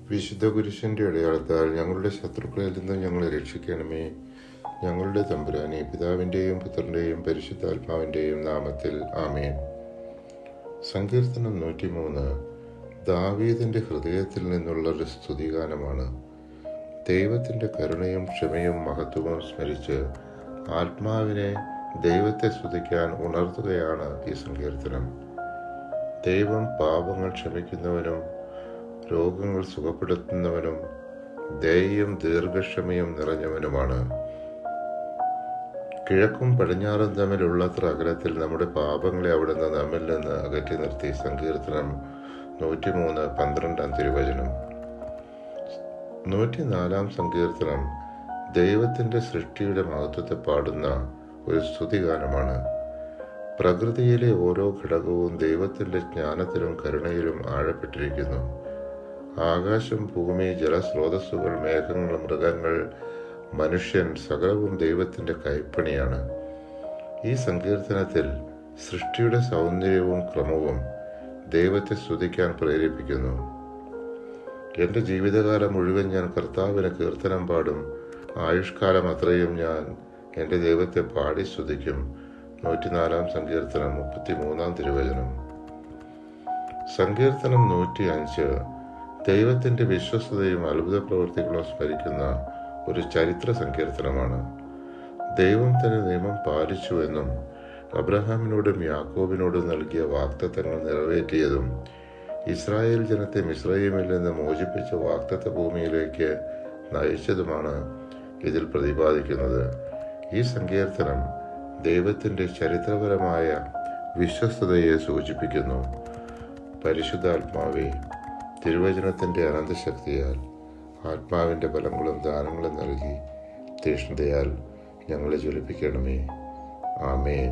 വിശുദ്ധ കുരിശിന്റെ അടയാളത്താൽ ഞങ്ങളുടെ ശത്രുക്കളിൽ നിന്ന് ഞങ്ങളെ രക്ഷിക്കണമേ. ഞങ്ങളുടെ തമ്പുരാനെ, പിതാവിന്റെയും പുത്രന്റെയും പരിശുദ്ധാത്മാവിന്റെയും നാമത്തിൽ ആമേൻ. സങ്കീർത്തനം 103 ദാവീദിന്റെ ഹൃദയത്തിൽ നിന്നുള്ള ഒരു സ്തുതിഗാനമാണ്. ദൈവത്തിന്റെ കരുണയും ക്ഷമയും മഹത്വവും സ്മരിച്ച് ആത്മാവിനെ ദൈവത്തെ സ്തുതിക്കാൻ ഉണർത്തുകയാണ് ഈ സങ്കീർത്തനം. ദൈവം പാപങ്ങൾ ക്ഷമിക്കുന്നവനും രോഗങ്ങൾ സുഖപ്പെടുത്തുന്നവനും ദയയും ദീർഘക്ഷമയും നിറഞ്ഞവനുമാണ്. കിഴക്കും പടിഞ്ഞാറും തമ്മിലുള്ളത്ര അകലത്തിൽ നമ്മുടെ പാപങ്ങളെ അവിടുന്ന് നമ്മിൽ നിന്ന് അകറ്റി നിർത്തി. സങ്കീർത്തനം 103:12 തിരുവചനം. 104 സങ്കീർത്തനം ദൈവത്തിന്റെ സൃഷ്ടിയുടെ മഹത്വത്തെ പാടുന്ന ഒരു സ്തുതിഗാനമാണ്. പ്രകൃതിയിലെ ഓരോ ഘടകവും ദൈവത്തിന്റെ ജ്ഞാനത്തിലും കരുണയിലും ആഴപ്പെട്ടിരിക്കുന്നു. ആകാശം, ഭൂമി, ജലസ്രോതസ്സുകൾ, മേഘങ്ങൾ, മൃഗങ്ങൾ, മനുഷ്യൻ സകലവും ദൈവത്തിന്റെ കൈപ്പണിയാണ്. ഈ സങ്കീർത്തനത്തിൽ സൃഷ്ടിയുടെ സൗന്ദര്യവും ക്രമവും ദൈവത്തെ സ്തുതിക്കാൻ പ്രേരിപ്പിക്കുന്നു. എന്റെ ജീവിതകാലം മുഴുവൻ ഞാൻ കർത്താവിന് കീർത്തനം പാടും. ആയുഷ്കാലം അത്രയും ഞാൻ എന്റെ ദൈവത്തെ പാടി സ്തുതിക്കും. 104 സങ്കീർത്തനം 33 തിരുവചനം. സങ്കീർത്തനം 105 ദൈവത്തിന്റെ വിശ്വസ്തതയും അത്ഭുത പ്രവൃത്തികളും സ്മരിക്കുന്ന ഒരു ചരിത്ര സങ്കീർത്തനമാണ്. ദൈവം തന്റെ നിയമം പാലിച്ചു എന്നും അബ്രഹാമിനോടും യാക്കോബിനോടും നൽകിയ വാഗ്ദത്തങ്ങൾ നിറവേറ്റിയതും ഇസ്രായേൽ ജനത്തെ മിസ്രയീമിൽ നിന്ന് മോചിപ്പിച്ച വാഗ്ദത്ത ഭൂമിയിലേക്ക് നയിച്ചതുമാണ് ഇതിൽ പ്രതിപാദിക്കുന്നത്. ഈ സങ്കീർത്തനം ദൈവത്തിന്റെ ചരിത്രപരമായ വിശ്വസ്തതയെ സൂചിപ്പിക്കുന്നു. പരിശുദ്ധാത്മാവേ, തിരുവചനത്തിന്റെ അനന്തശക്തിയാൽ ആത്മാവിന്റെ ബലങ്ങളും ദാനങ്ങളും നൽകി തീഷ്ണതയാൽ ഞങ്ങളെ ജ്വലിപ്പിക്കണമേ. ആമേൻ.